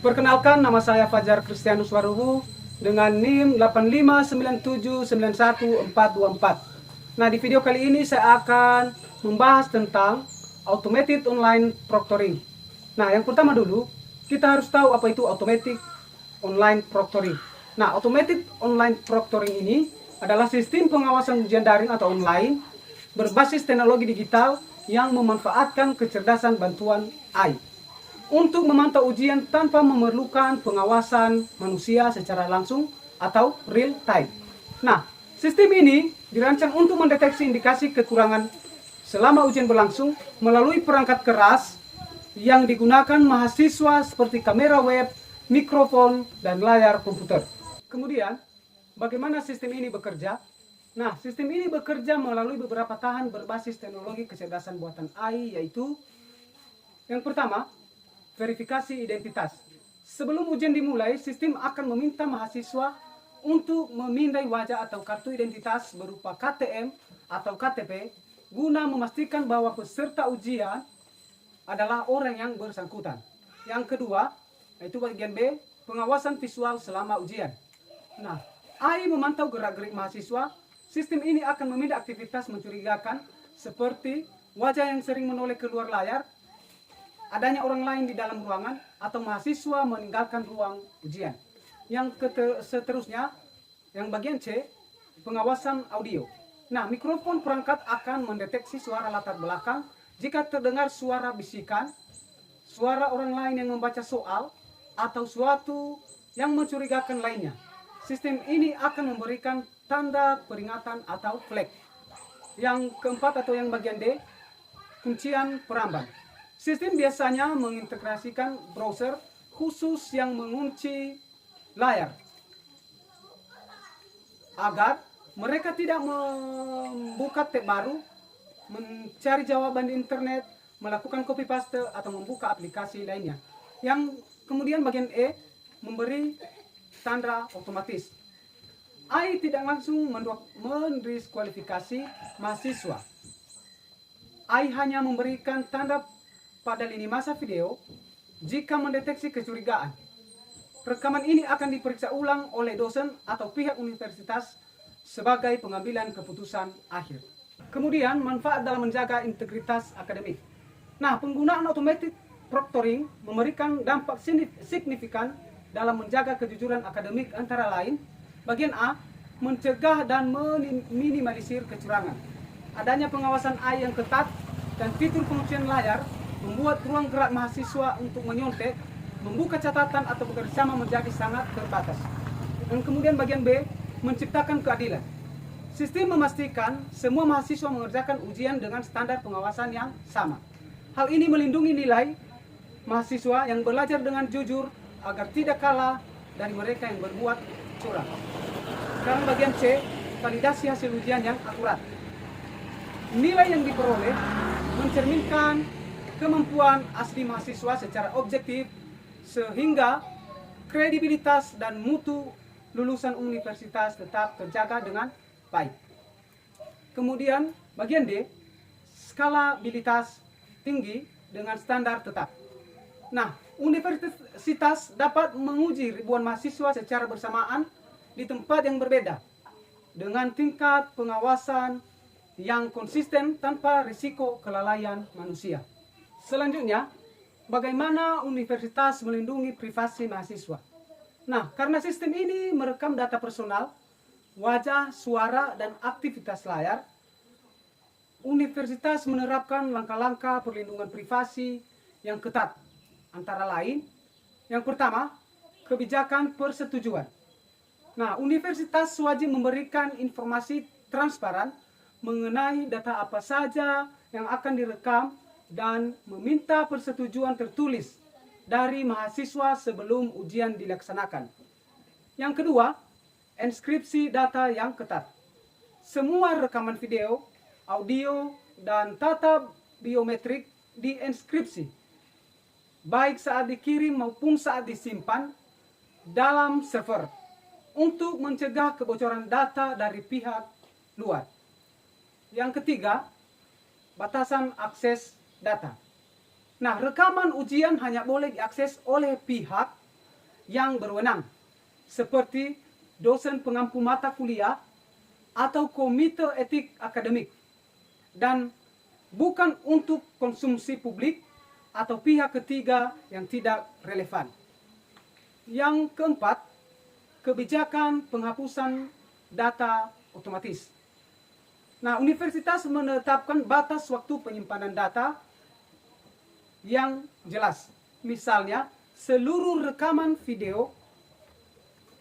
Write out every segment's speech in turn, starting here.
Perkenalkan, nama saya Fajar Kristianus Waruhu dengan NIM 859791424. Nah, di video kali ini saya akan membahas tentang automated online proctoring. Nah, yang pertama dulu, kita harus tahu apa itu automatic online proctoring. Nah, automated online proctoring ini adalah sistem pengawasan ujian daring atau online berbasis teknologi digital yang memanfaatkan kecerdasan bantuan AI untuk memantau ujian tanpa memerlukan pengawasan manusia secara langsung atau real time. Nah, sistem ini dirancang untuk mendeteksi indikasi kekurangan selama ujian berlangsung melalui perangkat keras yang digunakan mahasiswa seperti kamera web, mikrofon, dan layar komputer. Kemudian, bagaimana sistem ini bekerja? Nah, sistem ini bekerja melalui beberapa tahapan berbasis teknologi kecerdasan buatan AI, yaitu yang pertama, verifikasi identitas. Sebelum ujian dimulai, sistem akan meminta mahasiswa untuk memindai wajah atau kartu identitas berupa KTM atau KTP guna memastikan bahwa peserta ujian adalah orang yang bersangkutan. Yang kedua, yaitu bagian B, pengawasan visual selama ujian. Nah, AI memantau gerak-gerik mahasiswa. Sistem ini akan meminta aktivitas mencurigakan seperti wajah yang sering menoleh keluar layar, adanya orang lain di dalam ruangan, atau mahasiswa meninggalkan ruang ujian. Yang seterusnya, yang bagian C, pengawasan audio. Nah, mikrofon perangkat akan mendeteksi suara latar belakang jika terdengar suara bisikan, suara orang lain yang membaca soal, atau suatu yang mencurigakan lainnya. Sistem ini akan memberikan tanda peringatan atau flag. Yang keempat atau yang bagian D, kuncian peramban. Sistem biasanya mengintegrasikan browser khusus yang mengunci layar agar mereka tidak membuka tab baru, mencari jawaban di internet, melakukan copy paste, atau membuka aplikasi lainnya. Yang kemudian bagian E, memberi tanda otomatis. AI tidak langsung mendiskualifikasi mahasiswa. AI hanya memberikan tanda pada lini masa video jika mendeteksi kecurigaan. Rekaman ini akan diperiksa ulang oleh dosen atau pihak universitas sebagai pengambilan keputusan akhir. Kemudian, manfaat dalam menjaga integritas akademik. Nah, penggunaan automated proctoring memberikan dampak signifikan dalam menjaga kejujuran akademik, antara lain bagian A, mencegah dan meminimalisir kecurangan. Adanya pengawasan AI yang ketat dan fitur penguncian layar membuat ruang gerak mahasiswa untuk menyontek, membuka catatan, atau bekerjasama menjadi sangat terbatas. Dan kemudian bagian B, menciptakan keadilan. Sistem memastikan semua mahasiswa mengerjakan ujian dengan standar pengawasan yang sama. Hal ini melindungi nilai mahasiswa yang belajar dengan jujur agar tidak kalah dari mereka yang berbuat curang. Sekarang bagian C, validasi hasil ujian yang akurat. Nilai yang diperoleh mencerminkan kemampuan asli mahasiswa secara objektif sehingga kredibilitas dan mutu lulusan universitas tetap terjaga dengan baik. Kemudian bagian D, skalabilitas tinggi dengan standar tetap. Nah, universitas dapat menguji ribuan mahasiswa secara bersamaan di tempat yang berbeda dengan tingkat pengawasan yang konsisten tanpa risiko kelalaian manusia. Selanjutnya, bagaimana universitas melindungi privasi mahasiswa? Nah, karena sistem ini merekam data personal, wajah, suara, dan aktivitas layar, universitas menerapkan langkah-langkah perlindungan privasi yang ketat. Antara lain, yang pertama, kebijakan persetujuan. Nah, universitas wajib memberikan informasi transparan mengenai data apa saja yang akan direkam dan meminta persetujuan tertulis dari mahasiswa sebelum ujian dilaksanakan. Yang kedua, enskripsi data yang ketat. Semua rekaman video, audio, dan data biometrik dienskripsi, baik saat dikirim maupun saat disimpan dalam server, untuk mencegah kebocoran data dari pihak luar. Yang ketiga, batasan akses data. Nah, rekaman ujian hanya boleh diakses oleh pihak yang berwenang, seperti dosen pengampu mata kuliah atau komite etik akademik, dan bukan untuk konsumsi publik atau pihak ketiga yang tidak relevan. Yang keempat, kebijakan penghapusan data otomatis. Nah, universitas menetapkan batas waktu penyimpanan data yang jelas. Misalnya, seluruh rekaman video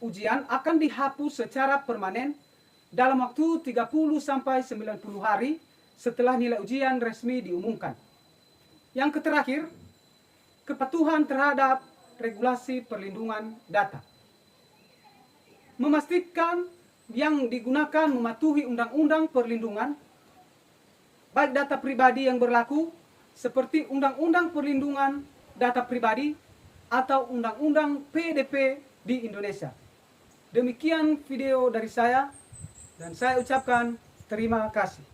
ujian akan dihapus secara permanen dalam waktu 30 sampai 90 hari setelah nilai ujian resmi diumumkan. Yang terakhir, kepatuhan terhadap regulasi perlindungan data. Memastikan yang digunakan mematuhi undang-undang perlindungan, baik data pribadi yang berlaku, seperti Undang-Undang Perlindungan Data Pribadi atau Undang-Undang PDP di Indonesia. Demikian video dari saya, dan saya ucapkan terima kasih.